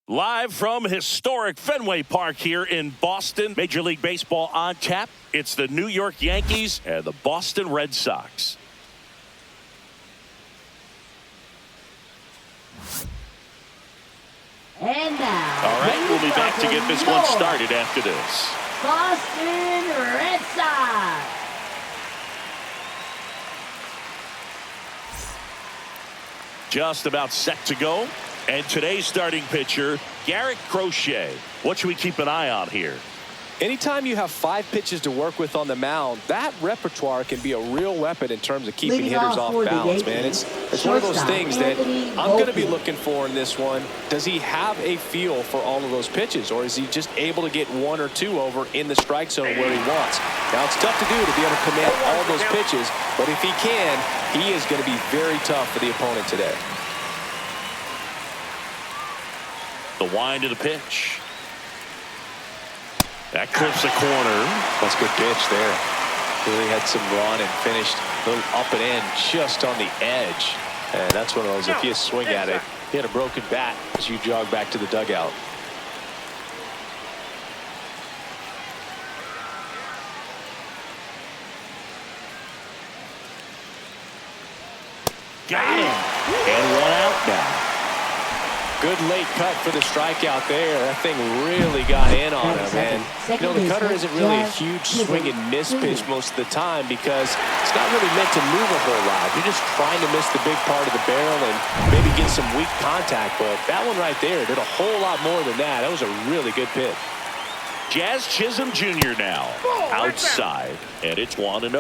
Live from historic Fenway Park here in Boston. Major League Baseball on tap. It's the New York Yankees and the Boston Red Sox. And now, all right, we'll be back to get this one started after this. Boston Red Sox. Just about set to go. And today's starting pitcher, Garrett Crochet. What should we keep an eye on here? Anytime you have 5 pitches to work with on the mound, that repertoire can be a real weapon in terms of keeping hitters off balance, man. It's one of those things that I'm going to be looking for in this one. Does he have a feel for all of those pitches, or is he just able to get 1 or 2 over in the strike zone where he wants? Now, it's tough to do to be able to command all those pitches, but if he can, he is going to be very tough for the opponent today. The wind of the pitch. That clips the corner. That's a good pitch there. Really had some run and finished a little up and in just on the edge. And that's one of those, if you swing at it, you had a broken bat as you jog back to the dugout. Got him. And 1 out now. Good late cut for the strikeout there. That thing really got in on him. And, you know, the cutter isn't really a huge swing and miss pitch most of the time because it's not really meant to move a whole lot. You're just trying to miss the big part of the barrel and maybe get some weak contact. But that one right there did a whole lot more than that. That was a really good pitch. Jazz Chisholm Jr. now outside, and it's 1-0.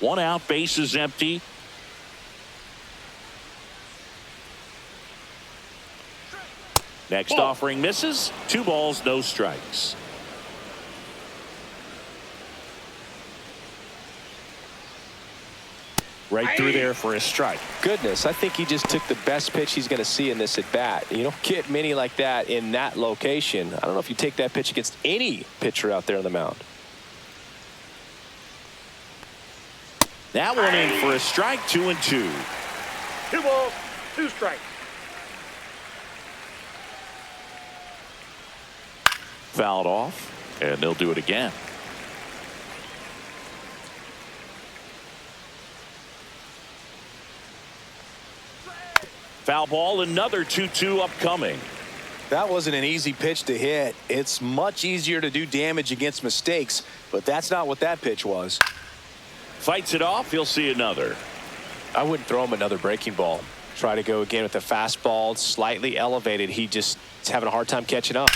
One out, base is empty. Next offering misses. 2 balls, no strikes. Right through there for a strike. Goodness, I think he just took the best pitch he's going to see in this at bat. You don't get many like that in that location. I don't know if you take that pitch against any pitcher out there on the mound. That one in for a strike. 2-2. 2 balls, 2 strikes. Fouled off, and they'll do it again. Foul ball, another 2-2 upcoming. That wasn't an easy pitch to hit. It's much easier to do damage against mistakes, but that's not what that pitch was. Fights it off. He'll see another. I wouldn't throw him another breaking ball. Try to go again with the fastball, slightly elevated. He just is having a hard time catching up.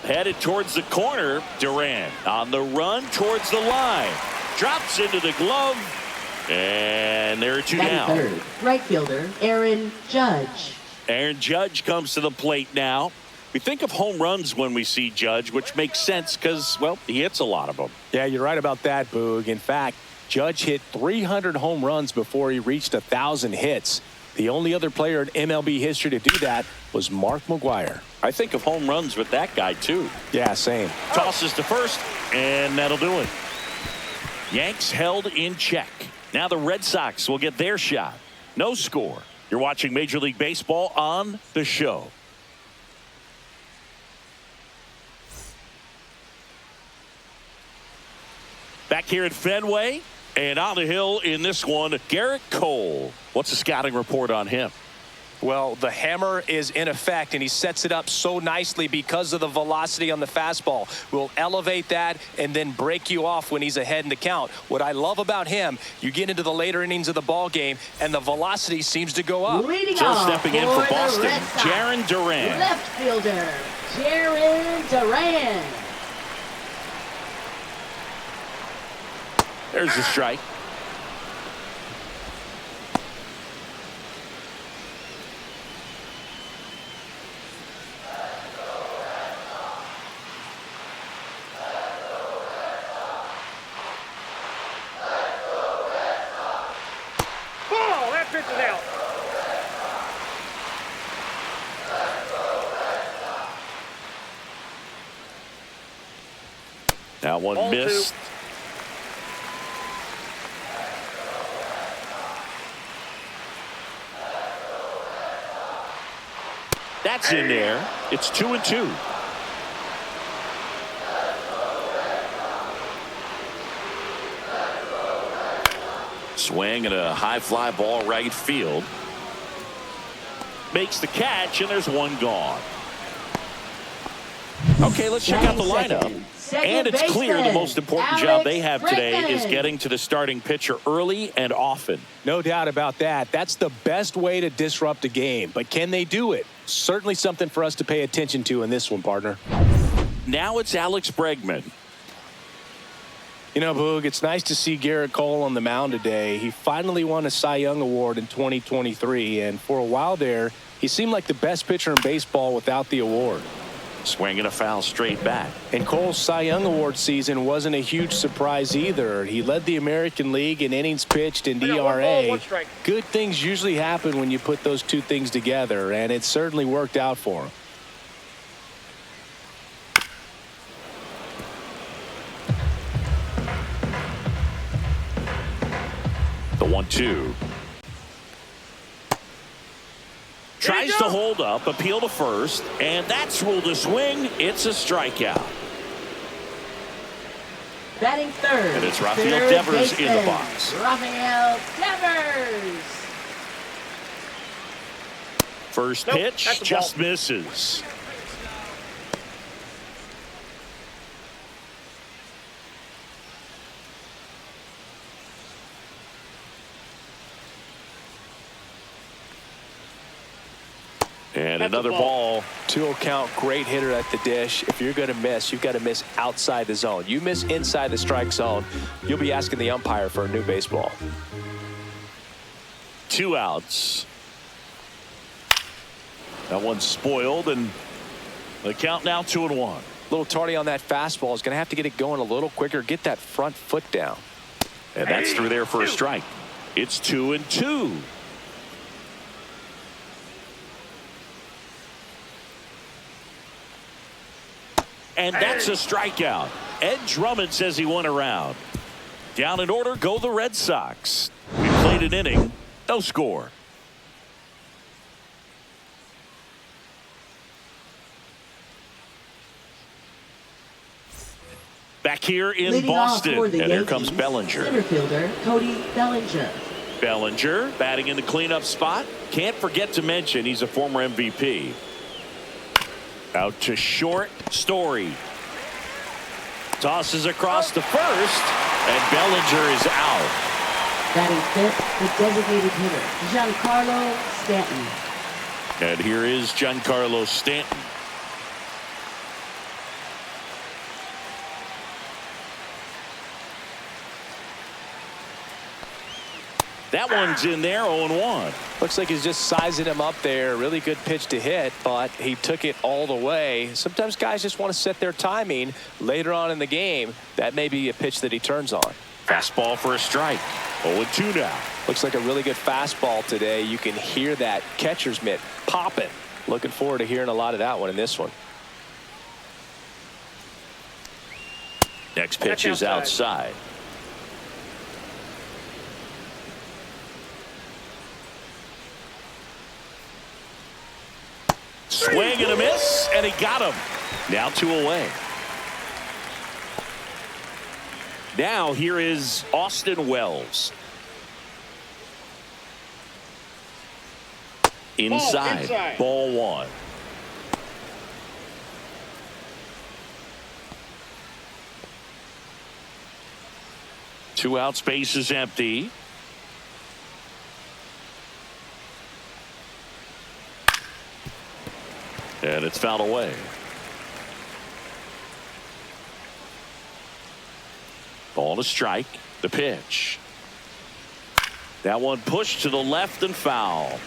Headed towards the corner. Duran on the run towards the line. Drops into the glove. And there are 2 down. Third, right fielder Aaron Judge. Aaron Judge comes to the plate now. We think of home runs when we see Judge, which makes sense because, well, he hits a lot of them. Yeah, you're right about that, Boog. In fact, Judge hit 300 home runs before he reached 1,000 hits. The only other player in MLB history to do that was Mark McGwire. I think of home runs with that guy, too. Yeah, same. Tosses to first, and that'll do it. Yanks held in check. Now the Red Sox will get their shot. No score. You're watching Major League Baseball on The Show. Back here at Fenway, and on the hill in this one, Garrett Cole. What's the scouting report on him? Well, the hammer is in effect, and he sets it up so nicely because of the velocity on the fastball. Will elevate that and then break you off when he's ahead in the count. What I love about him, you get into the later innings of the ball game, and the velocity seems to go up. Just stepping in for Boston, Jarren Duran. Left fielder, Jarren Duran. There's the strike. Oh, that pitch is out. That one missed. That's in there. It's 2-2. Swing and a high fly ball right field. Makes the catch, and there's one gone. Okay, let's check out the lineup. And it's clear the most important job they have today is getting to the starting pitcher early and often. No doubt about that. That's the best way to disrupt a game. But can they do it? Certainly something for us to pay attention to in this one, partner. Now it's Alex Bregman. You know, Boog, it's nice to see Garrett Cole on the mound today. He finally won a Cy Young Award in 2023, and for a while there, he seemed like the best pitcher in baseball without the award. Swinging a foul straight back. And Cole's Cy Young Award season wasn't a huge surprise either. He led the American League in innings pitched and ERA. Good things usually happen when you put those two things together, and it certainly worked out for him. The 1-2. Tries to hold up, appeal to first, and that's ruled a swing. It's a strikeout. Batting third. And it's Rafael Devers in the box. Rafael Devers. First pitch just misses. And another ball. 2-0 count, great hitter at the dish. If you're going to miss, you've got to miss outside the zone. You miss inside the strike zone, you'll be asking the umpire for a new baseball. 2 outs. That one's spoiled, and the count now 2-1. A little tardy on that fastball. Is going to have to get it going a little quicker. Get that front foot down. And that's through there for a strike. It's 2-2. And that's a strikeout. Ed Drummond says he won a round. Down in order go the Red Sox. We played an inning, no score. Back here in Leading Boston, off for the and here Yankees, comes Bellinger. Center fielder Cody Bellinger. Bellinger batting in the cleanup spot. Can't forget to mention he's a former MVP. Out to short, Story. Tosses across to first, and Bellinger is out. Batting fifth, the designated hitter, Giancarlo Stanton. And here is Giancarlo Stanton. That one's in there, 0-1. Looks like he's just sizing him up there. Really good pitch to hit, but he took it all the way. Sometimes guys just want to set their timing later on in the game. That may be a pitch that he turns on. Fastball for a strike. 0-2 now. Looks like a really good fastball today. You can hear that catcher's mitt popping. Looking forward to hearing a lot of that one in this one. Next pitch is outside. Swing and a miss, and he got him. Now 2 away. Now here is Austin Wells. Inside. Ball 1. Two out, space is empty. And it's fouled away. Ball to strike. The pitch. That one pushed to the left and foul.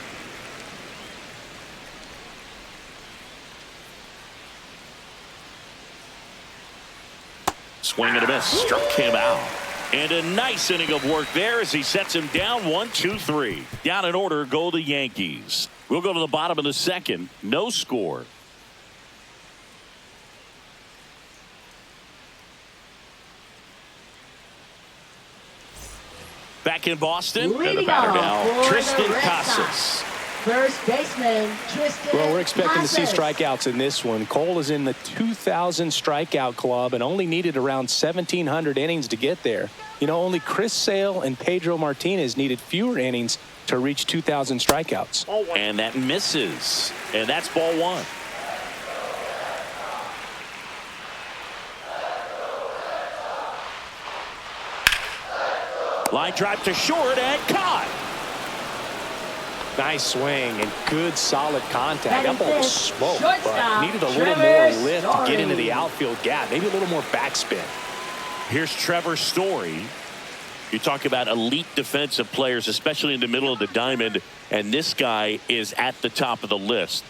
Swing and a miss. Struck him out. And a nice inning of work there as he sets him down 1-2-3. Down in order go the Yankees. We'll go to the bottom of the second. No score. Back in Boston. And the batter now, Tristan Casas. First baseman, Tristan. Well, we're expecting to see Casas. strikeouts in this one. Cole is in the 2,000 strikeout club and only needed around 1,700 innings to get there. You know, only Chris Sale and Pedro Martinez needed fewer innings to reach 2,000 strikeouts. And that misses. And that's ball one. Line drive to short and caught. Nice swing and good solid contact. That ball was smoked, but needed a little more lift to get into the outfield gap. Maybe a little more backspin. Here's Trevor Story. You talk about elite defensive players, especially in the middle of the diamond, and this guy is at the top of the list.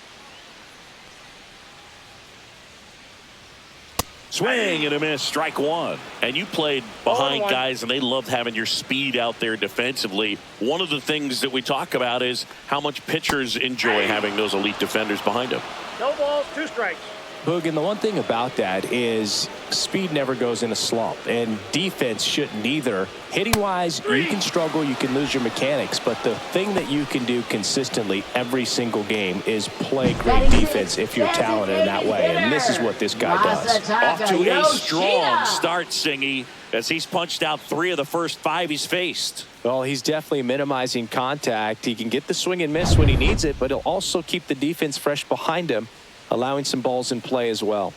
Swing and a miss, strike one. And you played behind guys, and they loved having your speed out there defensively. One of the things that we talk about is how much pitchers enjoy having those elite defenders behind them. No balls, 2 strikes. Boog, and the one thing about that is speed never goes in a slump, and defense shouldn't either. Hitting-wise, you can struggle, you can lose your mechanics, but the thing that you can do consistently every single game is play great defense if you're talented in that way, and this is what this guy does. Off to a strong start, Singy, as he's punched out 3 of the first 5 he's faced. Well, he's definitely minimizing contact. He can get the swing and miss when he needs it, but he'll also keep the defense fresh behind him, allowing some balls in play as well.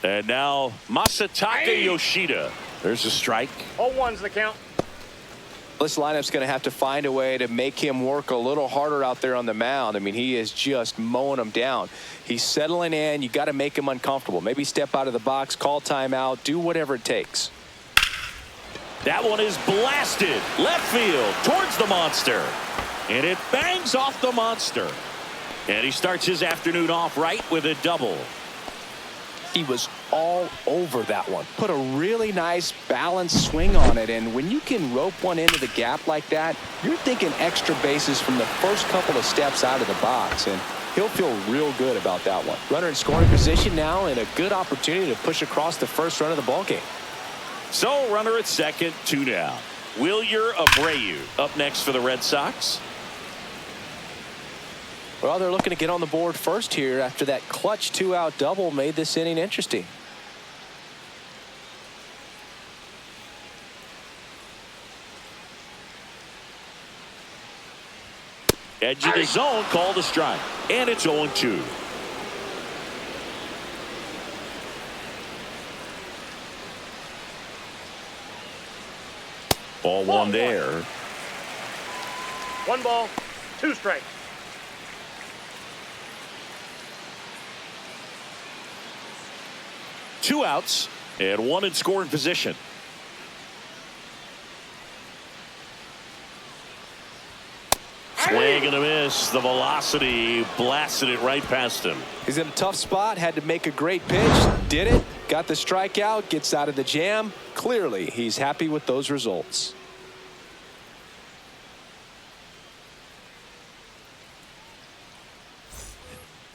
And now Masataka Yoshida. There's a strike. 0-1's the count. This lineup's going to have to find a way to make him work a little harder out there on the mound. I mean, he is just mowing them down. He's settling in. You got to make him uncomfortable. Maybe step out of the box, call timeout, do whatever it takes. That one is blasted left field towards the monster, and it bangs off the monster. And he starts his afternoon off right with a double. He was all over that one. Put a really nice balanced swing on it. And when you can rope one into the gap like that, you're thinking extra bases from the first couple of steps out of the box. And he'll feel real good about that one. Runner in scoring position now, and a good opportunity to push across the first run of the ballgame. So runner at second, 2 down. Wilyer Abreu up next for the Red Sox. Well, they're looking to get on the board first here after that clutch 2-out double made this inning interesting. Edge of the zone, called a strike. And it's 0-2. Ball one there. 1 ball, 2 strikes. Two outs and 1 in scoring position. Swing and a miss. The velocity blasted it right past him. He's in a tough spot, had to make a great pitch, did it, got the strikeout, gets out of the jam. Clearly, he's happy with those results.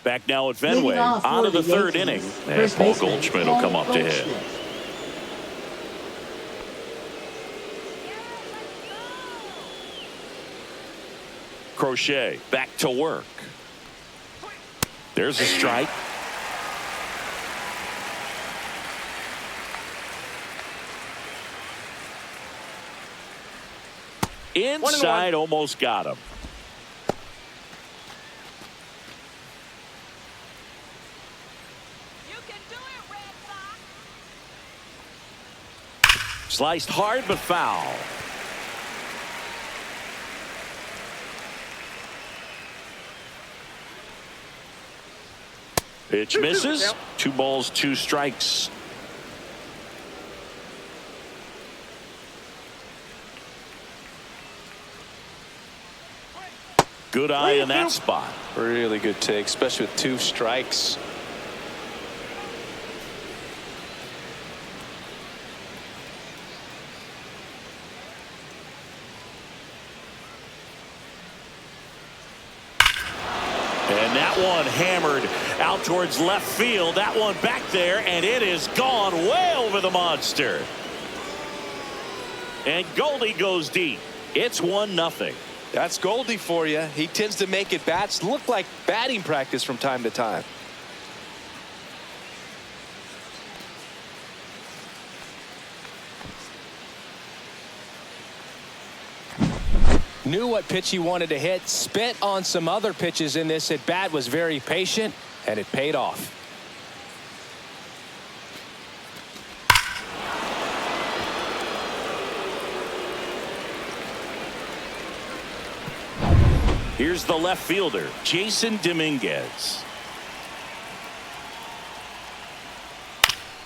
Back now at Fenway, on to the 3rd inning. And Paul Goldschmidt will come up to hit. Crochet back to work. There's a strike. Inside, almost got him. Sliced hard but foul. Pitch misses. 2 balls, 2 strikes. Good eye in that spot. Really good take, especially with 2 strikes. And that one hammered out towards left field. That one back there, and it is gone way over the monster. And Goldie goes deep. It's 1-0. That's Goldie for you. He tends to make it bats look like batting practice from time to time. Knew what pitch he wanted to hit, spent on some other pitches in this at bat, was very patient, and it paid off. Here's the left fielder, Jason Dominguez.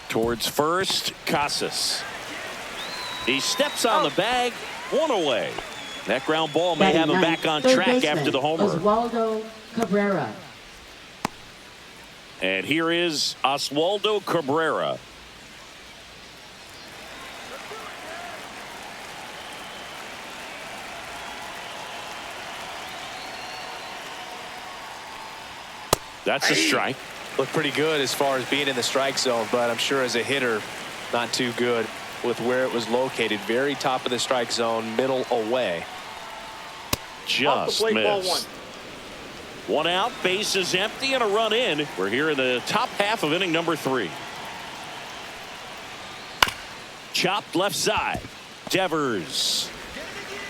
Towards first, Casas. He steps on the bag, one away. That ground ball may have him back on track after the homer. Oswaldo Cabrera. And here is Oswaldo Cabrera. That's a strike. Looked pretty good as far as being in the strike zone, but I'm sure as a hitter, not too good with where it was located. Very top of the strike zone, middle away. Just missed. One out, bases empty, and a run in. We're here in the top half of inning number 3. Chopped left side. Devers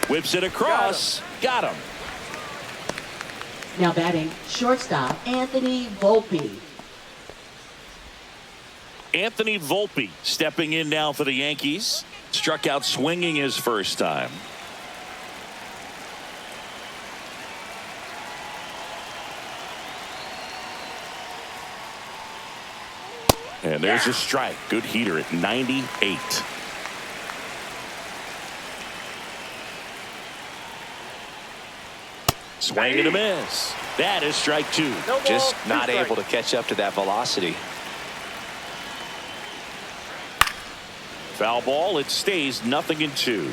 whips it across. Got him. Now batting, shortstop, Anthony Volpe. Anthony Volpe stepping in now for the Yankees. Struck out swinging his first time. And there's a strike. Good heater at 98. Swing and a miss. That is strike 2. Just not able to catch up to that velocity. Foul ball. It stays 0-2.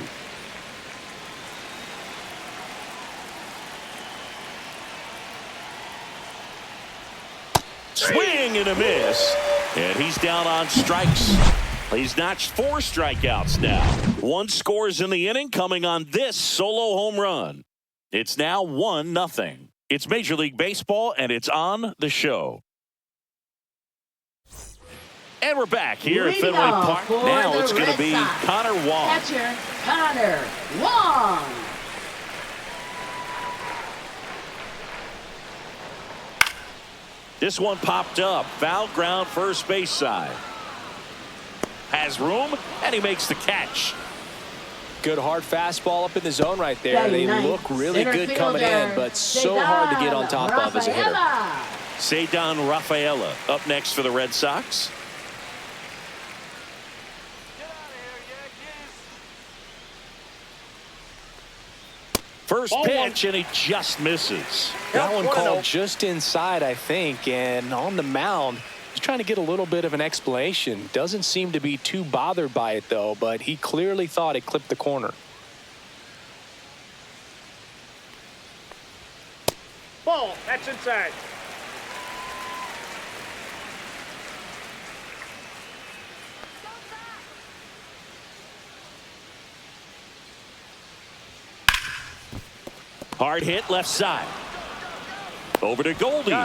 Swing and a miss. And he's down on strikes. He's notched 4 strikeouts now. 1 scores in the inning coming on this solo home run. It's now 1-0. It's Major League Baseball, and it's on the show. And we're back here at Fenway Park. Now it's going to be Connor Wong. Catcher Connor Wong. This one popped up. Foul ground first base side. Has room, and he makes the catch. Good hard fastball up in the zone right there. They look really good coming in, but so hard to get on top of as a hitter. Ceddanne Rafaela up next for the Red Sox. First pitch, and he just misses. That one called just inside, I think, and on the mound, he's trying to get a little bit of an explanation. Doesn't seem to be too bothered by it, though, but he clearly thought it clipped the corner. Ball, that's inside. Hard hit left side. Over to Goldie.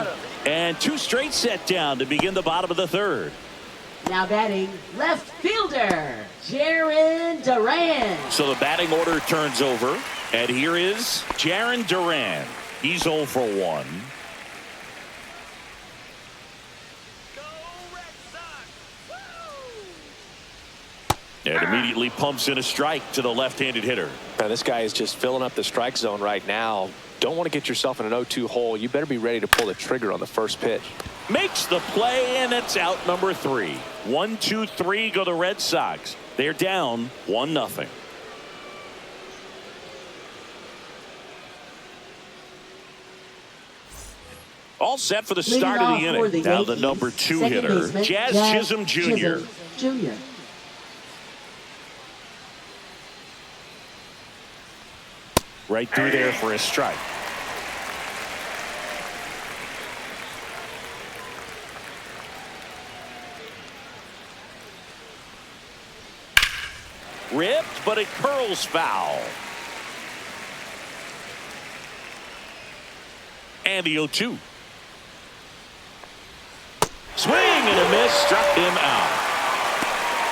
And 2 straight set down to begin the bottom of the 3rd. Now batting, left fielder, Jarren Duran. So the batting order turns over. And here is Jarren Duran. He's 0 for 1. And immediately pumps in a strike to the left-handed hitter. Now, this guy is just filling up the strike zone right now. Don't want to get yourself in an 0-2 hole. You better be ready to pull the trigger on the first pitch. Makes the play, and it's out number 3. 1-2-3 go the Red Sox. They're down 1-0. All set for the start of the inning. Now the number 2 hitter, Jazz Chisholm Jr. Right through there for a strike. Ripped, but it curls foul. And the 0-2. Swing and a miss. Struck him out.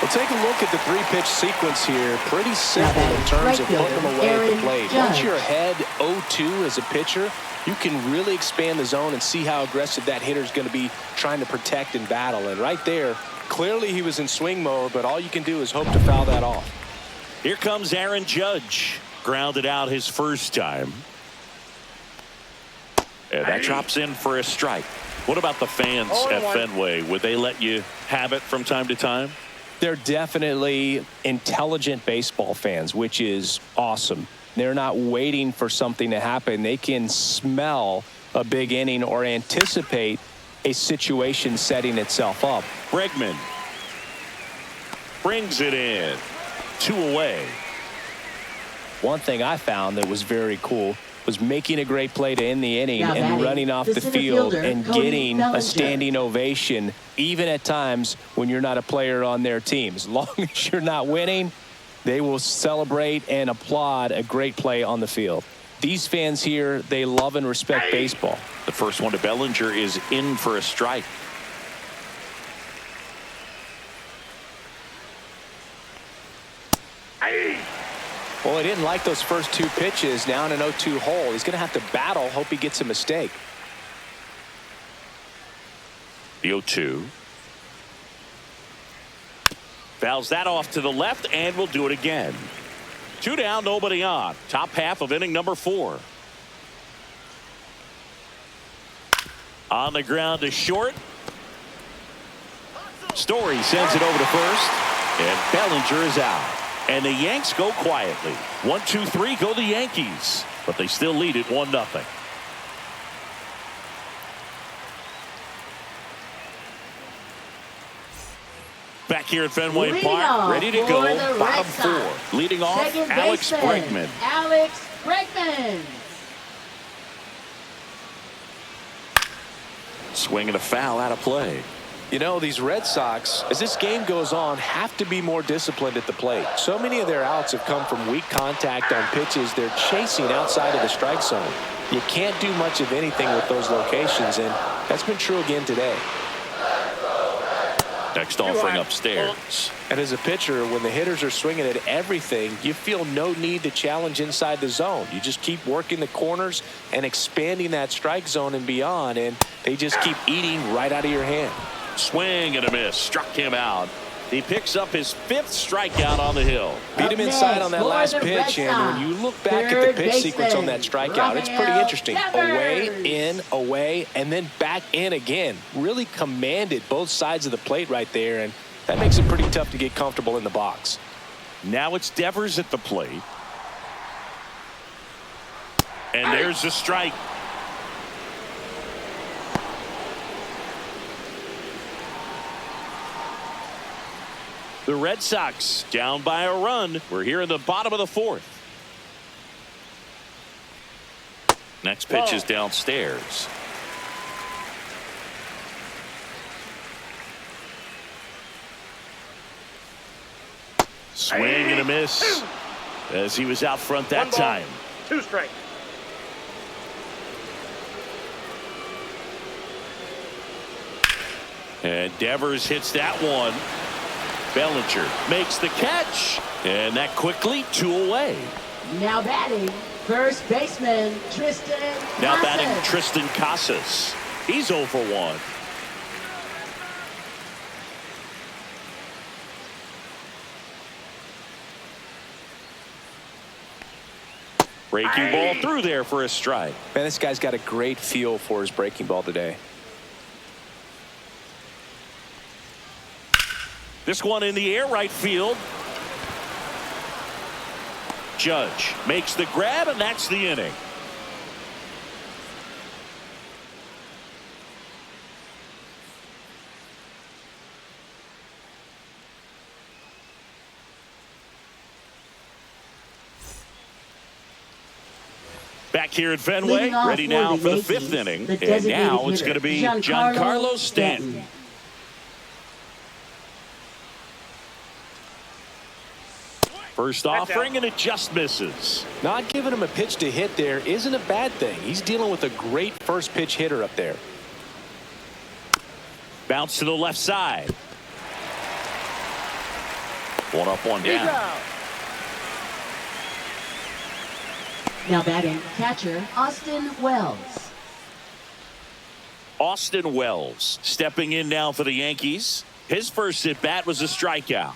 Well, take a look at the three-pitch sequence here. Pretty simple in terms of putting them away at the plate. Once you're ahead 0-2 as a pitcher, you can really expand the zone and see how aggressive that hitter is going to be trying to protect and battle. And right there, clearly he was in swing mode, but all you can do is hope to foul that off. Here comes Aaron Judge. Grounded out his first time. And that drops in for a strike. What about the fans at Fenway? Would they let you have it from time to time? They're definitely intelligent baseball fans, which is awesome. They're not waiting for something to happen. They can smell a big inning or anticipate a situation setting itself up. Bregman brings it in. 2 away. One thing I found that was very cool was making a great play to end the inning and running off the field and getting a standing ovation, even at times when you're not a player on their team. As long as you're not winning, they will celebrate and applaud a great play on the field. These fans here, they love and respect baseball. The first one to Bellinger is in for a strike. Well, he didn't like those first 2 pitches. Now in an 0-2 hole, he's going to have to battle, hope he gets a mistake. The 0-2. Fouls that off to the left, and we'll do it again. 2 down, nobody on. Top half of inning number 4. On the ground to short. Story sends it over to first, and Bellinger is out. And the Yanks go quietly. 1-2-3 go the Yankees, but they still lead it 1-0. Back here at Fenway Park, ready to go. Bottom 4. Leading off, Alex Bregman. Alex Bregman. Swing and a foul out of play. You know, these Red Sox, as this game goes on, have to be more disciplined at the plate. So many of their outs have come from weak contact on pitches they're chasing outside of the strike zone. You can't do much of anything with those locations, and that's been true again today. Next offering upstairs. And as a pitcher, when the hitters are swinging at everything, you feel no need to challenge inside the zone. You just keep working the corners and expanding that strike zone and beyond, and they just keep eating right out of your hand. Swing and a miss. Struck him out. He picks up his 5th strikeout on the hill. Beat him inside on that last pitch, and when you look back at the pitch sequence on that strikeout, it's pretty interesting. Away, in, away, and then back in again. Really commanded both sides of the plate right there, and that makes it pretty tough to get comfortable in the box. Now it's Devers at the plate. And there's the strike. The Red Sox down by a run. We're here in the bottom of the 4th. Next pitch is downstairs. Swing and a miss as he was out front that time. 2 strikes. And Devers hits that one. Bellinger makes the catch, and that quickly 2 away. Now batting, first baseman Tristan Casas. Now batting Tristan Casas. He's 0 for 1. Breaking ball through there for a strike. Man, this guy's got a great feel for his breaking ball today. This one in the air, right field. Judge makes the grab, and that's the inning. Back here at Fenway, ready now for the 5th inning. And now it's going to be Giancarlo Stanton. First offering, and it just misses. Not giving him a pitch to hit there isn't a bad thing. He's dealing with a great first pitch hitter up there. Bounce to the left side. One up, one down. Now batting, catcher, Austin Wells. Austin Wells stepping in now for the Yankees. His first at bat was a strikeout.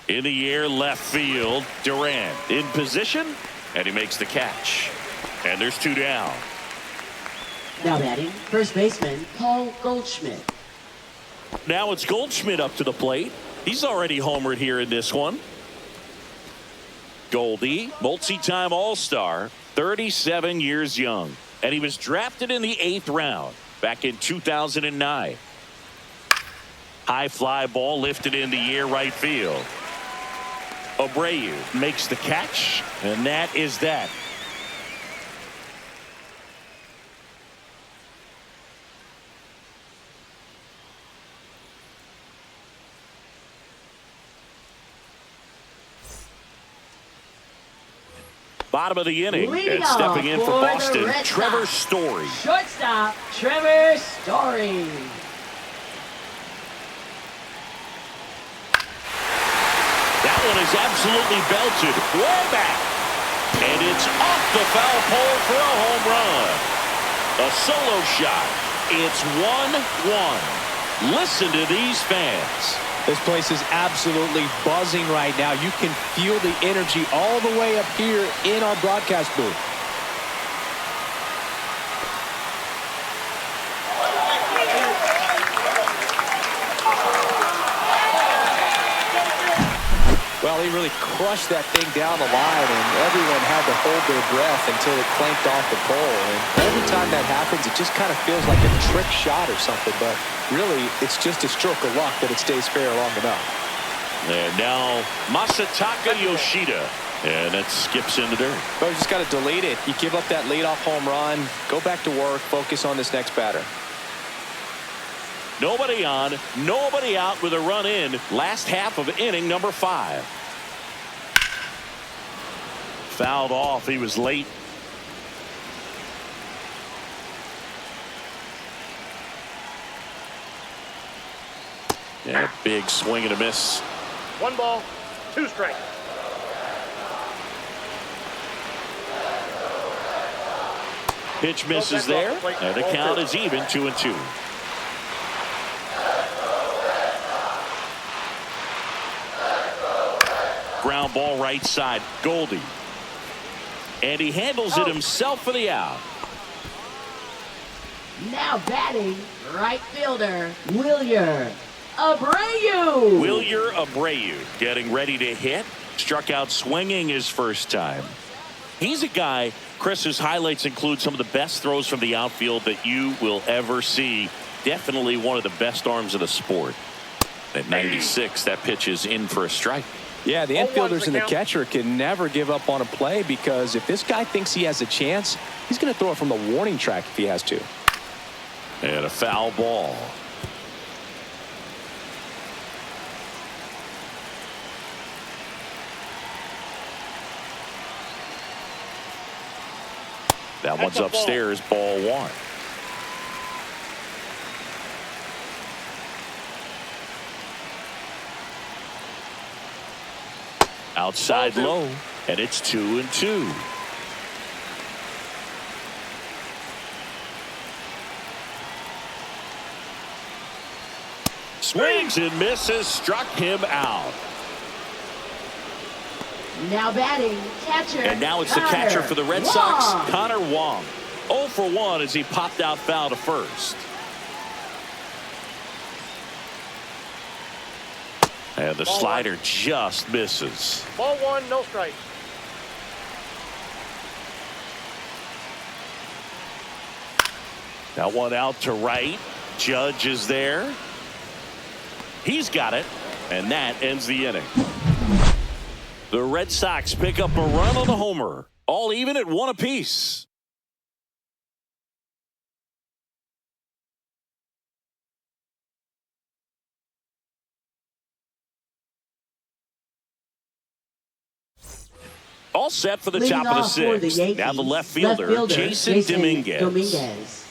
In the air, left field. Durant in position, and he makes the catch. And there's two down. Now batting, first baseman, Paul Goldschmidt. Now it's Goldschmidt up to the plate. He's already homered here in this one. Goldie, multi-time All-Star, 37 years young. And he was drafted in the 8th round back in 2009. High fly ball lifted in the air, right field. Abreu makes the catch, and that is that. Bottom of the inning, Leading and stepping in for off Boston, Red Trevor Sox. Story. Shortstop, Trevor Story. That one is absolutely belted way back, and it's off the foul pole for a home run. A solo shot. It's 1-1. Listen to these fans. This place is absolutely buzzing right now. You can feel the energy all the way up here in our broadcast booth. Well, he really crushed that thing down the line, and everyone had to hold their breath until it clanked off the pole. And every time that happens, it just kind of feels like a trick shot or something. But really, it's just a stroke of luck that it stays fair long enough. And now Masataka Yoshida. And it skips in the dirt. But you just got to delete it. You give up that leadoff home run, go back to work, focus on this next batter. Nobody on, nobody out with a run in. Last half of inning number 5. Fouled off. He was late. Yeah, big swing and a miss. 1 ball, 2 strikes. Pitch misses there. And the count is even, 2-2. Ground ball right side. Goldie. And he handles it himself for the out. Now batting, right fielder, Wilyer Abreu. Wilyer Abreu getting ready to hit. Struck out swinging his first time. He's a guy, Chris, whose highlights include some of the best throws from the outfield that you will ever see. Definitely one of the best arms of the sport. At 96, that pitch is in for a strike. Yeah, the infielders and the catcher can never give up on a play, because if this guy thinks he has a chance, he's going to throw it from the warning track if he has to. And a foul ball. That one's upstairs, ball 1. Outside low, and it's 2-2. Swings and misses, struck him out. Now batting, catcher. And now it's the catcher for the Red Sox, Connor Wong. 0 for 1 as he popped out foul to first. And the slider just misses. Ball 1, no strikes. That one out to right. Judge is there. He's got it, and that ends the inning. The Red Sox pick up a run on the homer, all even at 1 apiece. All set for the Leading top of the off for the sixth. Yankees, Now the left fielder, Jason Dominguez.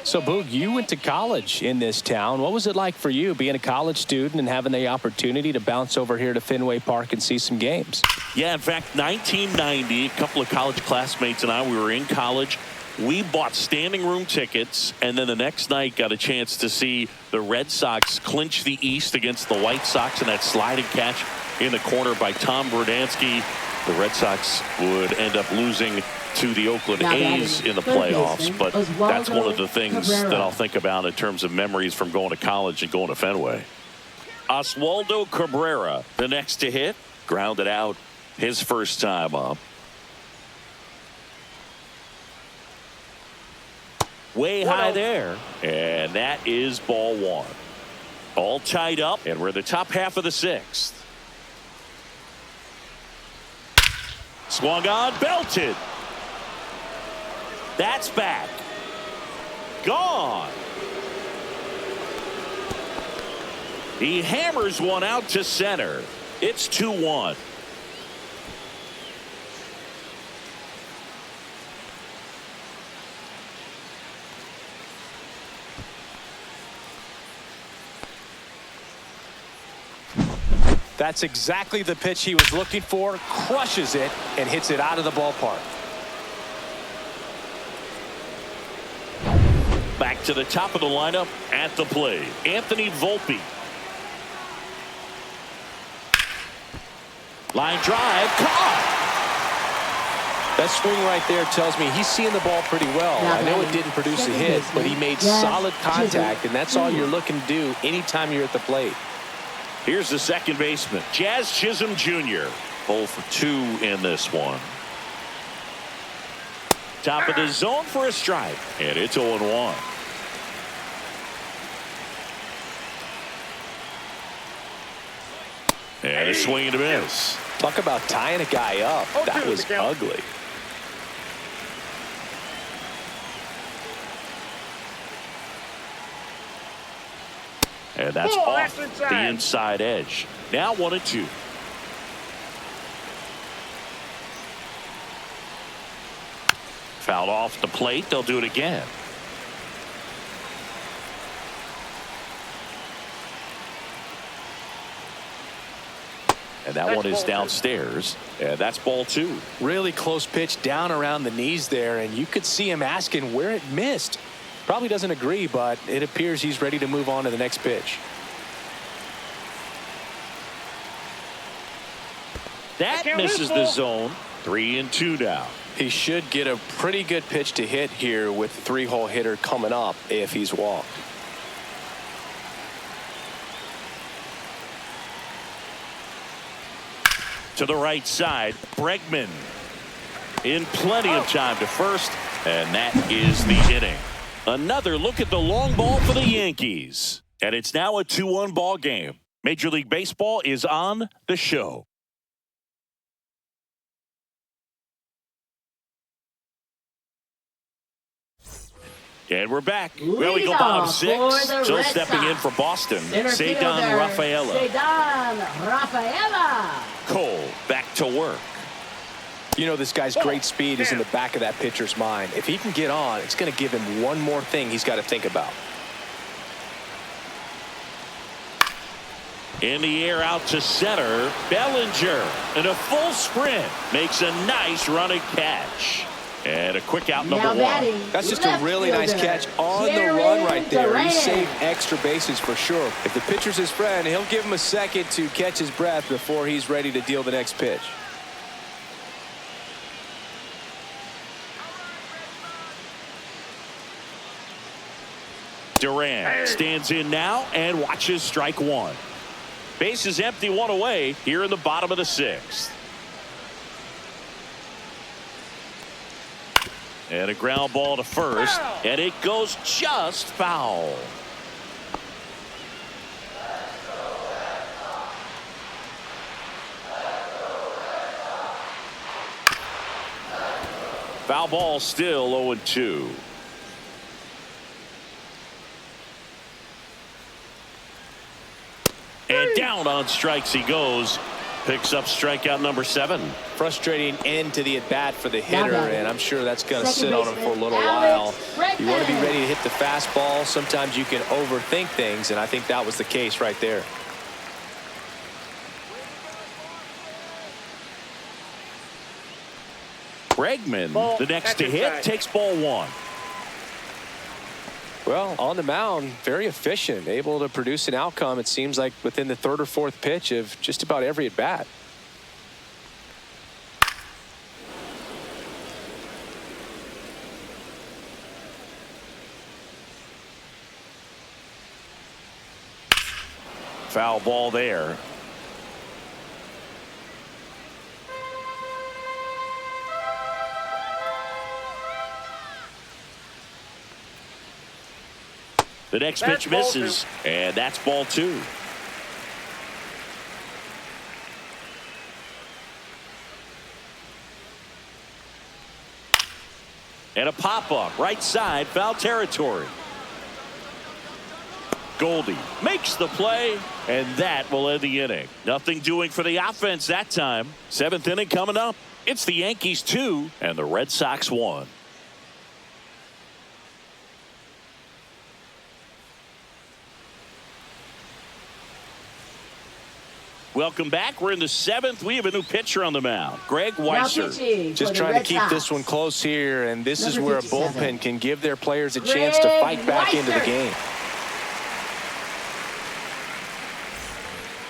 So, Boog, you went to college in this town. What was it like for you being a college student and having the opportunity to bounce over here to Fenway Park and see some games? Yeah, in fact, 1990, a couple of college classmates and I, we were in college. We bought standing room tickets, and then the next night got a chance to see the Red Sox clinch the East against the White Sox in that sliding catch in the corner by Tom Verdansky. The Red Sox would end up losing to the Oakland A's in the playoffs, but that's one of the things that I'll think about in terms of memories from going to college and going to Fenway. Oswaldo Cabrera, the next to hit, grounded out his first time up. Way high there, and that is ball one. All tied up, and we're in the top half of the sixth. Swung on, belted. That's back. Gone. He hammers one out to center. It's 2-1. That's exactly the pitch he was looking for. Crushes it and hits it out of the ballpark. Back to the top of the lineup at the plate, Anthony Volpe. Line drive, caught. That swing right there tells me he's seeing the ball pretty well. I know it didn't produce a hit, but he made solid contact, and that's all you're looking to do anytime you're at the plate. Here's the second baseman, Jazz Chisholm Jr. 0 for 2 in this one. Top of the zone for a strike, and it's 0-1. And a swing and a miss. Talk about tying a guy up. That was ugly. And that's off the inside edge. Now 1-2. Fouled off the plate. They'll do it again. And that one is downstairs. And that's ball two. Really close pitch down around the knees there, and you could see him asking where it missed. Probably doesn't agree, but it appears he's ready to move on to the next pitch. That misses the zone. 3-2 now. He should get a pretty good pitch to hit here with the three-hole hitter coming up if he's walked. To the right side, Bregman in plenty of time to first, and that is the inning. Another look at the long ball for the Yankees, and it's now a 2-1 ball game. Major League Baseball is on the show. And we're back. Well, we go bottom six. Still stepping in for Boston, Ceddanne Rafaela. Cole back to work. You know, this guy's great speed is in the back of that pitcher's mind. If he can get on, it's going to give him one more thing he's got to think about. In the air out to center, Bellinger in a full sprint makes a nice running catch. And a quick out number one. That's just a really nice catch on the run right there. He saved extra bases for sure. If the pitcher's his friend, he'll give him a second to catch his breath before he's ready to deal the next pitch. Duran stands in now and watches strike one. Base is empty, one away here in the bottom of the sixth. And a ground ball to first, and it goes just foul. Foul ball still 0-2. And down on strikes he goes. Picks up strikeout number 7. Frustrating end to the at-bat for the hitter, and I'm sure that's going to sit on him for a little Alex while. You want to be Bregman. ready to hit the fastball. Sometimes you can overthink things, and I think that was the case right there. Bregman, Ball, the next catch to hit, inside. takes ball 1. Well, on the mound, very efficient, able to produce an outcome, it seems like, within the 3rd or 4th pitch of just about every at-bat. Foul ball there. The next That's pitch ball misses, and that's ball 2. And a pop-up, right side, foul territory. Goldie makes the play, and that will end the inning. Nothing doing for the offense that time. 7th inning coming up. It's the Yankees 2 and the Red Sox 1. Welcome back. We're in the 7th. We have a new pitcher on the mound, Greg Weisser. Just trying to keep this one close here, and this is where a bullpen can give their players a chance to fight back into the game.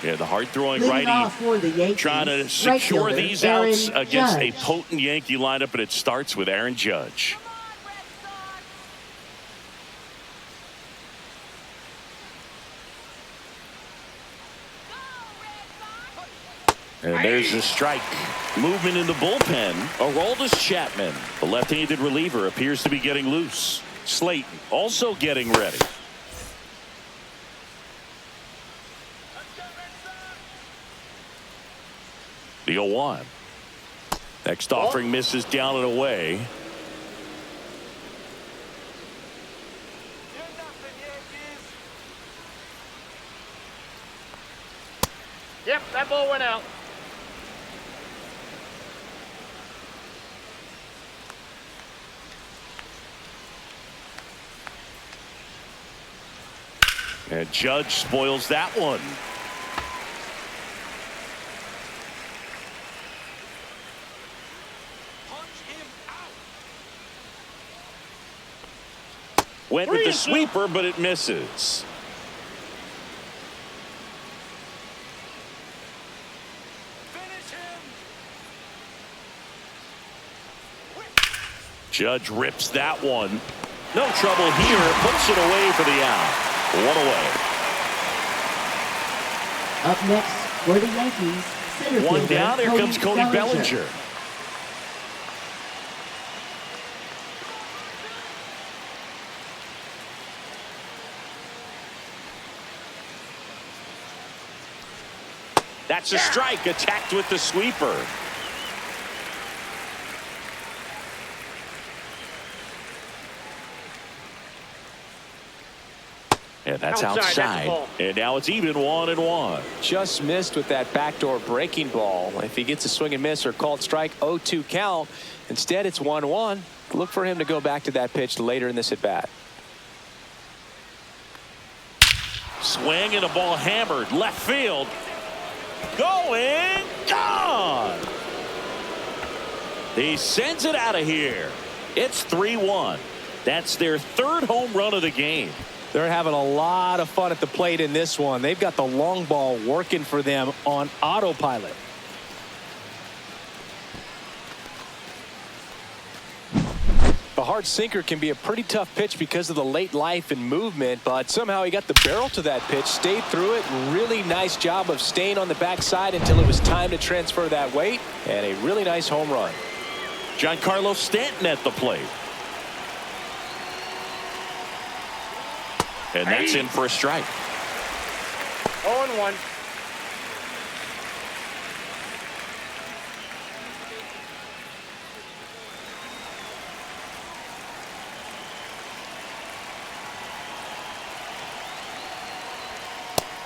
Yeah, the hard-throwing righty trying to secure these outs against a potent Yankee lineup, and it starts with Aaron Judge. And there's the strike. Movement in the bullpen. Aroldis Chapman, the left-handed reliever, appears to be getting loose. Slayton also getting ready. The 0-1. Next offering misses down and away. Yep, that ball went out. And Judge spoils that one. Went with the sweeper, but it misses. Judge rips that one. No trouble here. Puts it away for the out. 1 away. Up next for the Yankees, center 1 fielder, down. Here comes Cody Bellinger. That's a strike, attacked with the sweeper. And that's outside. And now it's even 1-1. Just missed with that backdoor breaking ball. If he gets a swing and miss or called strike, 0-2 count. Instead, it's 1-1. Look for him to go back to that pitch later in this at bat. Swing and a ball hammered left field. Going, gone. He sends it out of here. It's 3-1. That's their 3rd home run of the game. They're having a lot of fun at the plate in this one. They've got the long ball working for them on autopilot. The hard sinker can be a pretty tough pitch because of the late life and movement, but somehow he got the barrel to that pitch, stayed through it. Really nice job of staying on the backside until it was time to transfer that weight, and a really nice home run. Giancarlo Stanton at the plate. And that's in for a strike. 0-1.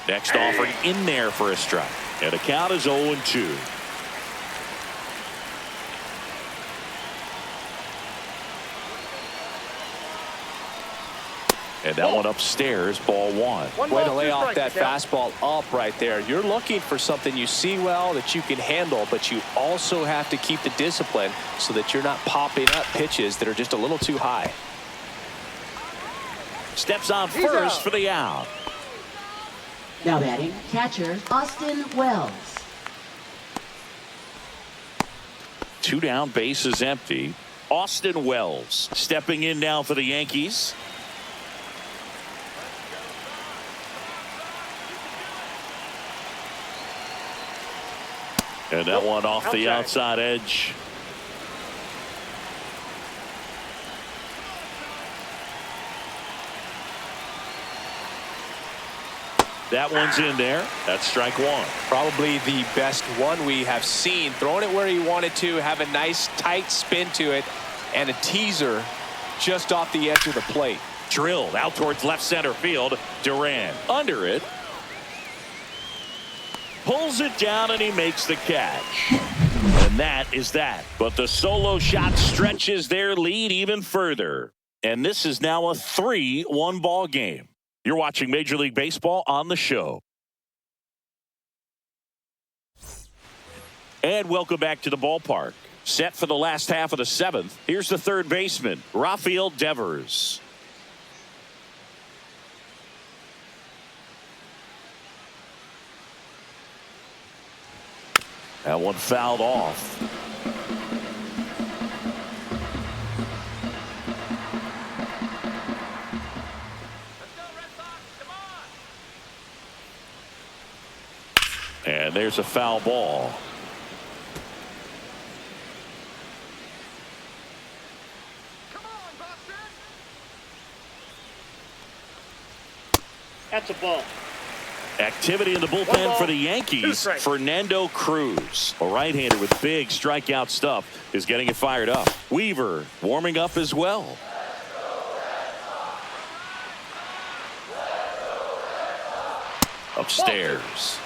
Next offering in there for a strike. And the count is 0-2. And that one upstairs, ball one. Way to lay off that fastball up right there. You're looking for something you see well that you can handle, but you also have to keep the discipline so that you're not popping up pitches that are just a little too high. Steps on first for the out. Now batting, catcher Austin Wells. 2 down, bases empty. Austin Wells stepping in now for the Yankees. And that one off the outside edge. That one's in there. That's strike one. Probably the best one we have seen. Throwing it where he wanted to, have a nice tight spin to it, and a teaser just off the edge of the plate. Drilled out towards left center field. Duran under it. Pulls it down and he makes the catch. And that is that. But the solo shot stretches their lead even further. And this is now a 3-1 ball game. You're watching Major League Baseball on the show. And welcome back to the ballpark. Set for the last half of the 7th. Here's the third baseman, Rafael Devers. That one fouled off. And there's a foul ball. That's a ball. Activity in the bullpen for the Yankees. Fernando Cruz, a right-hander with big strikeout stuff, is getting it fired up. Weaver warming up as well. Upstairs.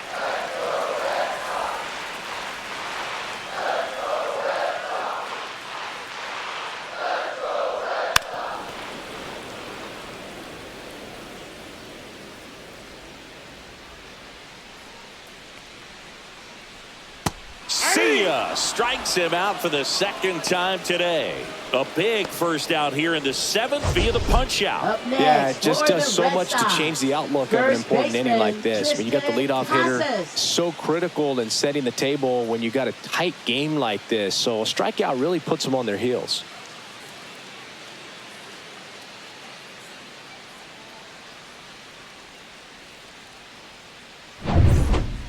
Strikes him out for the second time today. A big first out here in the 7th via the punch out. Yeah, it just does so much to change the outlook of an important inning like this. When you got the leadoff hitter, so critical in setting the table when you got a tight game like this. So a strikeout really puts them on their heels.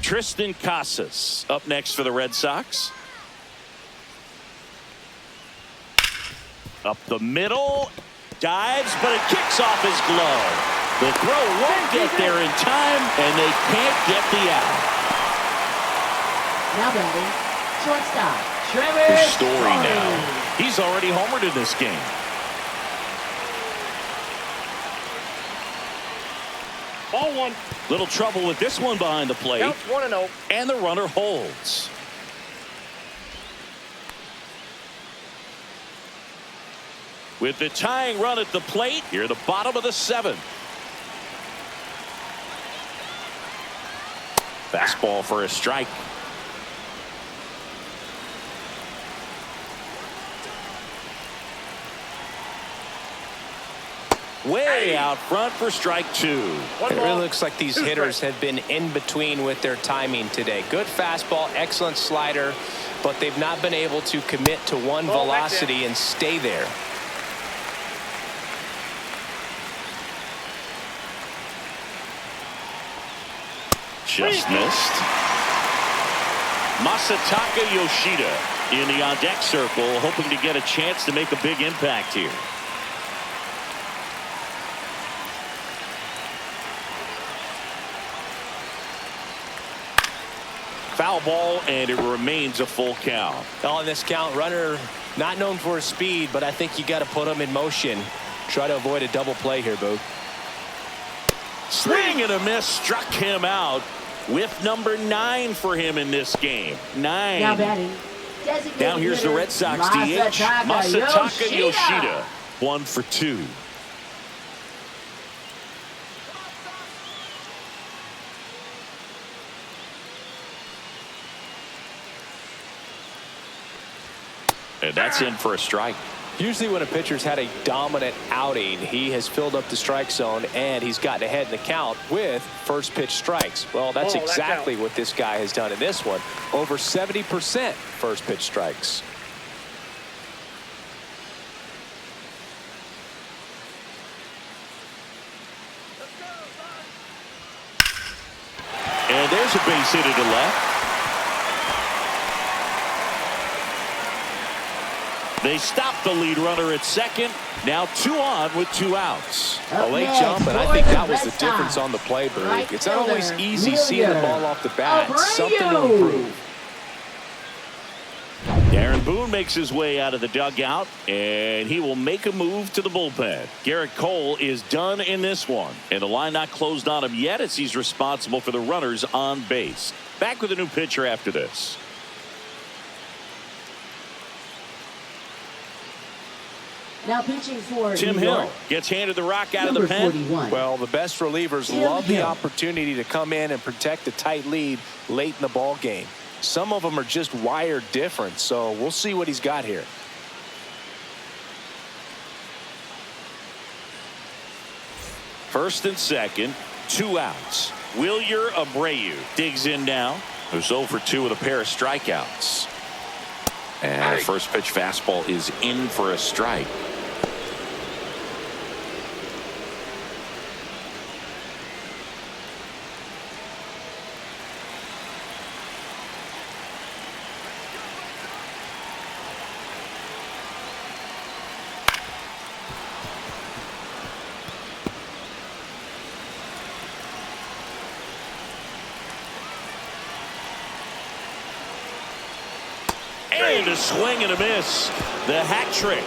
Tristan Casas up next for the Red Sox. Up the middle, dives, but it kicks off his glove. The throw won't get there in time, and they can't get the out. Now batting, shortstop Trevor Story Story. now. He's already homered in this game. Ball one. Little trouble with this one behind the plate. Counts 1-0. And the runner holds. With the tying run at the plate, here at the bottom of the 7th. Fastball for a strike. Way out front for strike 2. It really looks like these hitters have been in between with their timing today. Good fastball, excellent slider, but they've not been able to commit to one velocity and stay there. Just missed. Masataka Yoshida in the on-deck circle, hoping to get a chance to make a big impact here. Foul ball, and it remains a full count. On this count, runner not known for his speed, but I think you got to put him in motion. Try to avoid a double play here, Boo. Swing and a miss struck him out with number 9 for him in this game. 9. Now batting. Now here's the Red Sox DH, Masataka Yoshida. 1 for 2. And that's in for a strike. Usually when a pitcher's had a dominant outing, he has filled up the strike zone and he's gotten ahead in the count with first pitch strikes. Well, that's exactly what this guy has done in this one. Over 70% first pitch strikes. And there's a base hit to left. They stop the lead runner at second. Now 2 on with 2 outs. A late jump, and I think that was the difference on the play, Berg. It's not always easy seeing the ball off the bat. Something to improve. Aaron Boone makes his way out of the dugout, and he will make a move to the bullpen. Garrett Cole is done in this one, and the line not closed on him yet as he's responsible for the runners on base. Back with a new pitcher after this. Now pitching for Tim Hill gets handed the rock out of the pen. 41. Well, the best relievers love the opportunity to come in and protect a tight lead late in the ball game. Some of them are just wired different, so we'll see what he's got here. First and second, 2 outs. Wilyer Abreu digs in now. Who's 0 for 2 with a pair of strikeouts. And first pitch fastball is in for a strike. And a swing and a miss. The hat trick.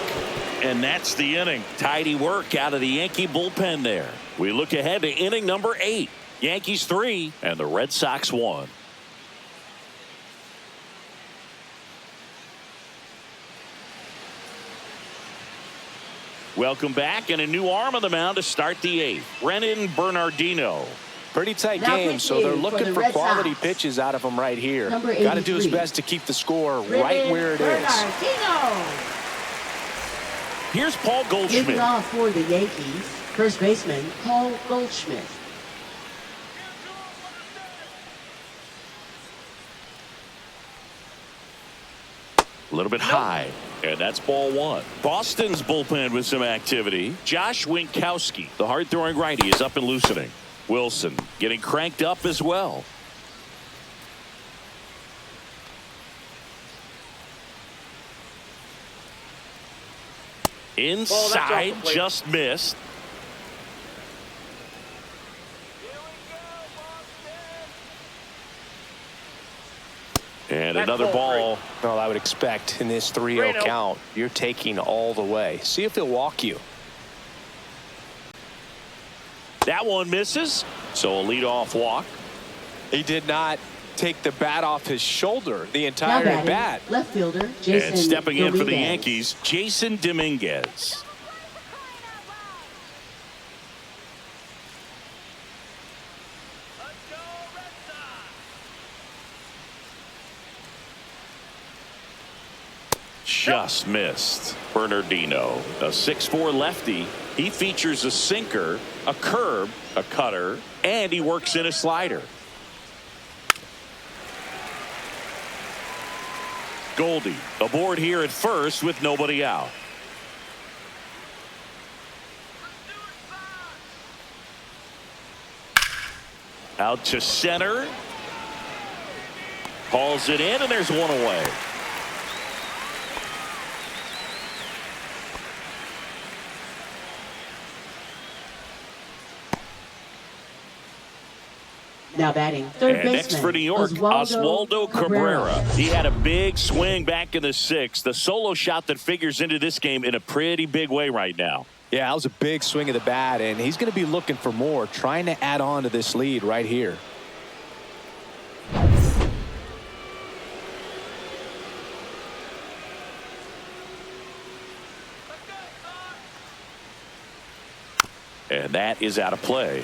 And that's the inning. Tidy work out of the Yankee bullpen there. We look ahead to inning number 8. Yankees 3 and the Red Sox 1. Welcome back, and a new arm on the mound to start the 8th. Brennan Bernardino. Pretty tight game, so they're looking for quality pitches out of him right here. Got to do his best to keep the score right where it is. Here's Paul Goldschmidt. Leading off for the Yankees, first baseman Paul Goldschmidt. A little bit high, and that's ball 1. Boston's bullpen with some activity. Josh Winkowski, the hard-throwing righty, is up and loosening. Wilson getting cranked up as well. Inside, just missed. And another ball. Well, I would expect in this 3-0 count, you're taking all the way. See if he'll walk you. That one misses, so a leadoff walk. He did not take the bat off his shoulder the entire bat. Left fielder Jason and stepping in for the Dominguez. Yankees, Jason Dominguez. Just missed. Bernardino, a 6'4" lefty. He features a sinker, a curve, a cutter, and he works in a slider. Goldie aboard here at first with nobody out. Out to center. Hauls it in, and there's one away. Now batting, third and baseman next for New York, Oswaldo Cabrera. He had a big swing back in the 6th. The solo shot that figures into this game in a pretty big way right now. Yeah, that was a big swing of the bat, and he's going to be looking for more, trying to add on to this lead right here. And that is out of play.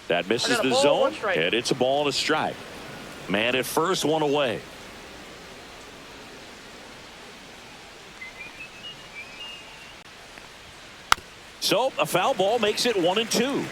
That misses the zone, and it's a ball and a strike. Man at first, one away. So a foul ball makes it 1-2.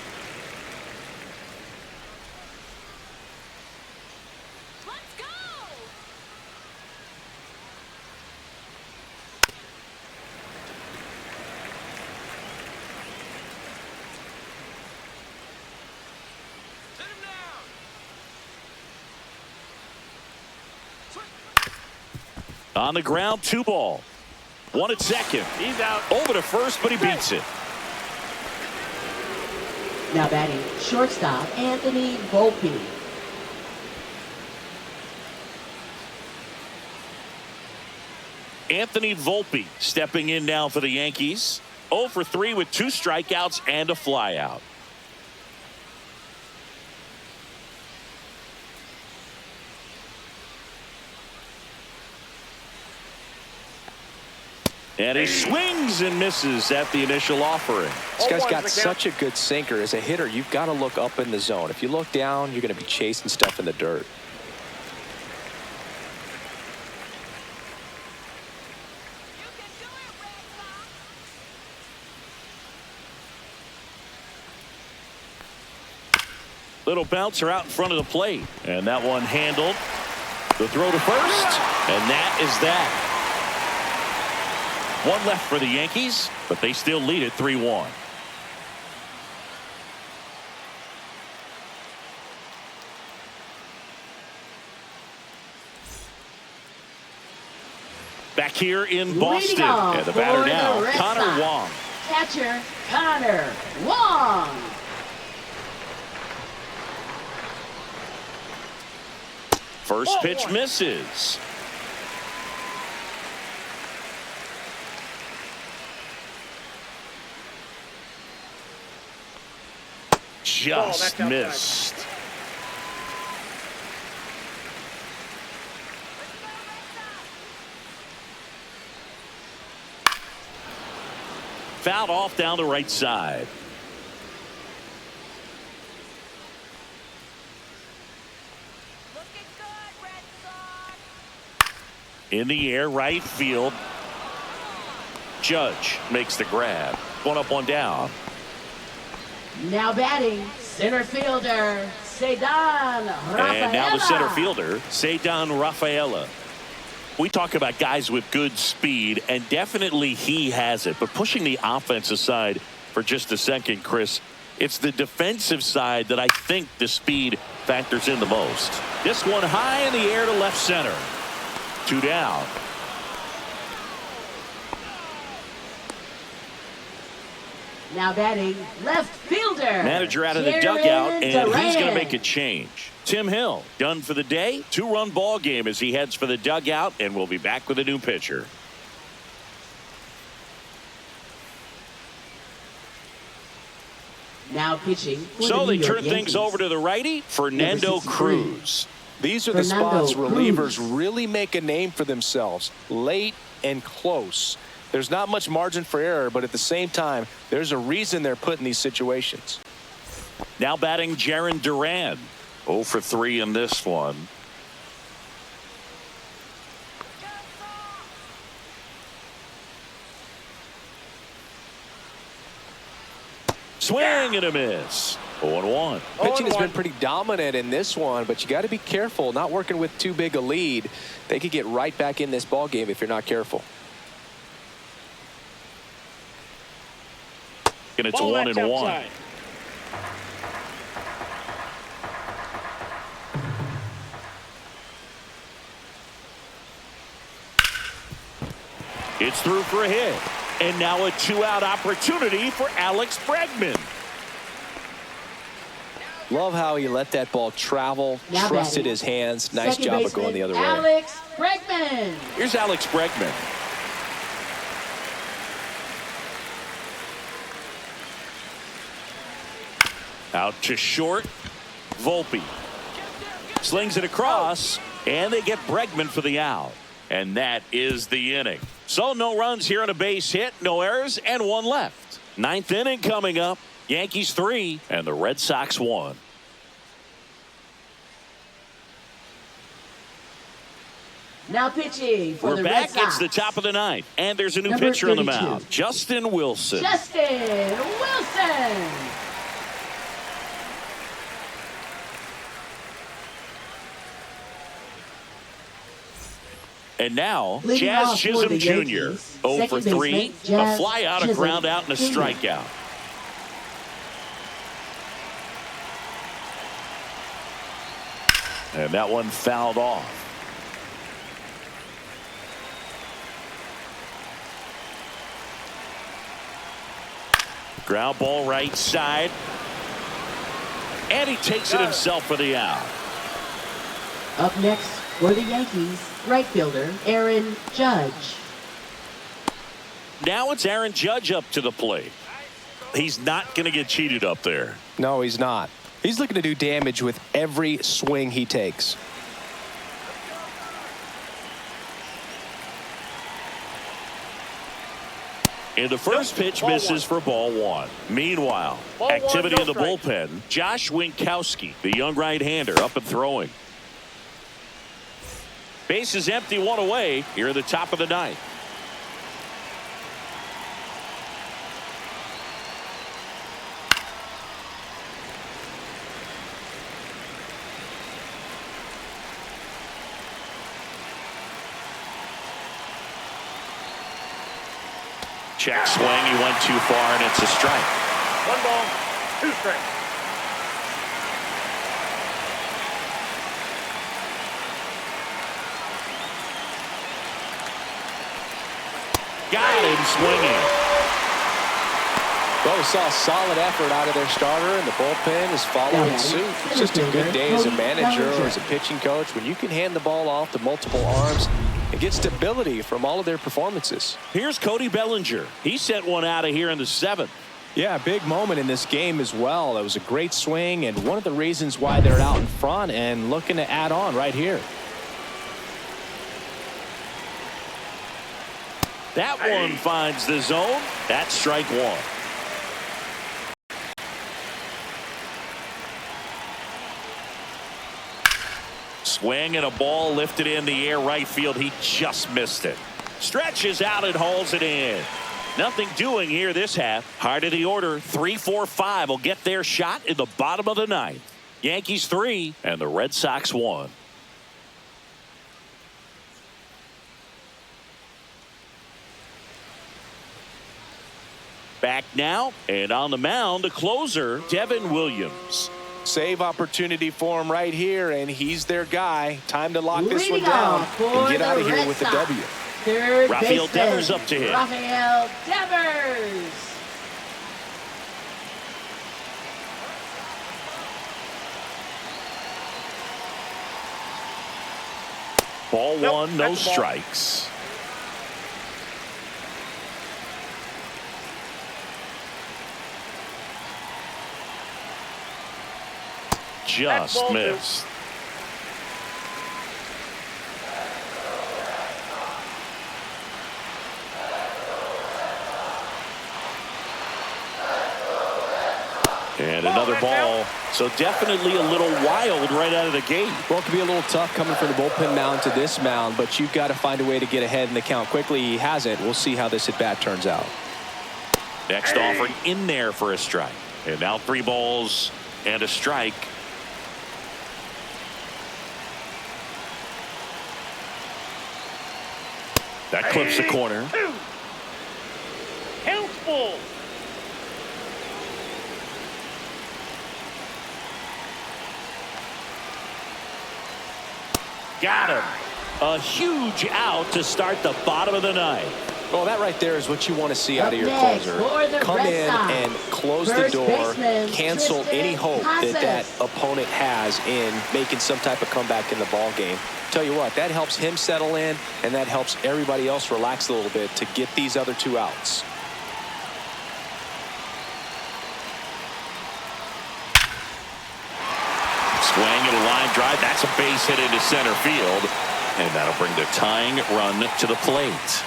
On the ground, 2 ball. 1 at second. He's out. Over to first, but he beats it. Now batting shortstop Anthony Volpe. Anthony Volpe stepping in now for the Yankees. 0 for 3 with 2 strikeouts and a flyout. And he swings and misses at the initial offering. This guy's got such a good sinker. As a hitter, you've got to look up in the zone. If you look down, you're going to be chasing stuff in the dirt. Little bouncer out in front of the plate. And that one handled. The throw to first. And that is that. 1 left for the Yankees, but they still lead it 3-1. Back here in Boston, and the batter now, Connor Wong. Catcher, Connor Wong. First pitch misses. Just missed. Fouled off down the right side. In the air, right field. Judge makes the grab. 1 up, 1 down. Now batting center fielder Ceddanne Rafaela. And now the center fielder Ceddanne Rafaela. We talk about guys with good speed, and definitely he has it. But pushing the offense aside for just a second, Chris, it's the defensive side that I think the speed factors in the most. This one high in the air to left center. 2 down. Now batting left fielder. Manager out of the dugout, and he's going to make a change. Tim Hill done for the day. 2-run ball game as he heads for the dugout, and we'll be back with a new pitcher. Now pitching. So they turn things over to the righty, Fernando Cruz. These are the spots relievers really make a name for themselves. Late and close. There's not much margin for error, but at the same time, there's a reason they're put in these situations. Now batting Jarren Duran. 0 for 3 in this one. Swing and a miss. 0-1. Pitching has been pretty dominant in this one, but you got to be careful. Not working with too big a lead. They could get right back in this ball game if you're not careful. And it's 1-1. It's through for a hit. And now a 2-out opportunity for Alex Bregman. Love how he let that ball travel, Now trusted batting. his hands. Nice Second job of baseman, going the other way. Alex Bregman. Here's Alex Bregman. Out to short. Volpe slings it across, and they get Bregman for the out. And that is the inning. So no runs here on a base hit, no errors, and one left. Ninth inning coming up. Yankees 3 and the Red Sox 1. Now pitching for We're the back. Red It's Sox. the top of the ninth, and there's a new Number pitcher on the 32. mound, Justin Wilson. Justin Wilson. And now, Leading Jazz off for Chisholm the Jr. Yankees, 0 for second 3, baseman, a Jazz fly out, a Chisholm ground out, and a Jr. strikeout. And that one fouled off. Ground ball right side. And he takes it himself for the out. Up next for the Yankees, right fielder Aaron Judge. Now it's Aaron Judge up to the plate. He's not going to get cheated up there. No, he's not. He's looking to do damage with every swing he takes. And the first pitch misses for ball one. Meanwhile, activity in the bullpen. Josh Winkowski, the young right-hander, up and throwing. Base is empty, one away here at the top of the ninth. Check swing. He went too far, and it's a strike. 1 ball, 2 strikes. Got him swinging. Well, we saw a solid effort out of their starter, and the bullpen is following suit. It's just a good day as a manager or as a pitching coach when you can hand the ball off to multiple arms and get stability from all of their performances. Here's Cody Bellinger. He sent one out of here in the 7th. Yeah, big moment in this game as well. It was a great swing, and one of the reasons why they're out in front and looking to add on right here. That one finds the zone. That's strike one. Swing and a ball lifted in the air right field. He just missed it. Stretches out and hauls it in. Nothing doing here this half. Heart of the order, 3, 4, 5 will get their shot in the bottom of the ninth. Yankees 3 and the Red Sox 1. Back now, and on the mound, the closer, Devin Williams. Save opportunity for him right here, and he's their guy. Time to lock this one Leading down off for and get the out of here Red with the Sox, W. Third Rafael baseman, Devers up to hit. Rafael Devers. Ball one, no that's the ball. strikes. Just ball two. missed. And another ball. So definitely a little wild right out of the gate. Well, it could be a little tough coming from the bullpen mound to this mound, but you've got to find a way to get ahead in the count quickly. He hasn't. We'll see how this at bat turns out. Next offering in there for a strike. And now 3 balls and a strike. That clips the corner. 2. Count's full. Got him. A huge out to start the bottom of the ninth. Well, that right there is what you want to see out of your Next, closer. for the Come Red in Sox, and close the first door, baseman, cancel Tristan any hope that Casas. opponent has in making some type of comeback in the ball game. Tell you what, that helps him settle in, and that helps everybody else relax a little bit to get these other 2 outs. Swing and a line drive. That's a base hit into center field. And that'll bring the tying run to the plate.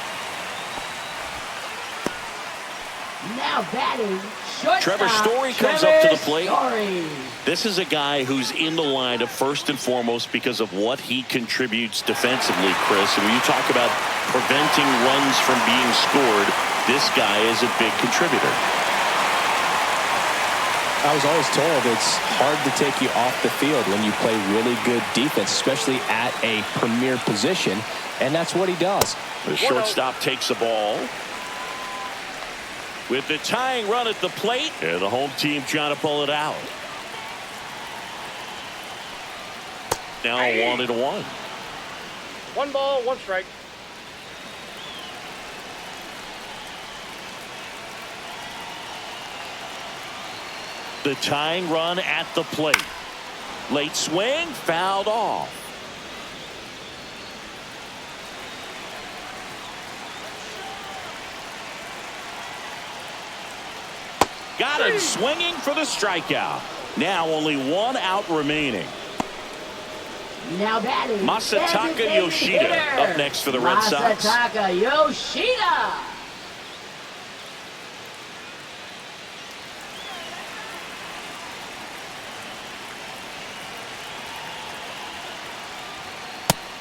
Now batting, shortstop, Trevor Story comes up to the plate. Story. This is a guy who's in the lineup first and foremost because of what he contributes defensively, Chris. And when you talk about preventing runs from being scored, this guy is a big contributor. I was always told it's hard to take you off the field when you play really good defense, especially at a premier position, and that's what he does. The shortstop takes the ball. With the tying run at the plate, and the home team trying to pull it out. Now 1-1. 1 ball, 1 strike. The tying run at the plate. Late swing, fouled off. Got him swinging for the strikeout. Now only 1 out remaining. Now batting, Masataka designated Yoshida hitter. up next for the Red Sox. Masataka Yoshida.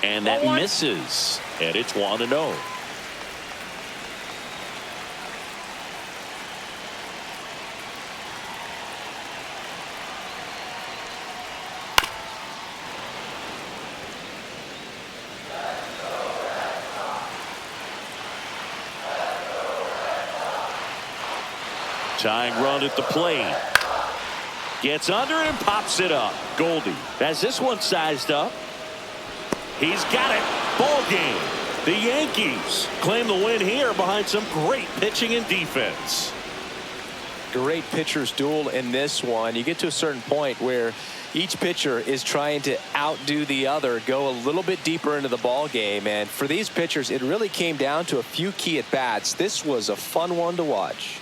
And that misses. And it's 1-0. Tying run at the plate. Gets under it and pops it up. Goldie has this one sized up. He's got it. Ball game. The Yankees claim the win here behind some great pitching and defense. Great pitcher's duel in this one. You get to a certain point where each pitcher is trying to outdo the other, go a little bit deeper into the ball game. And for these pitchers, it really came down to a few key at bats. This was a fun one to watch.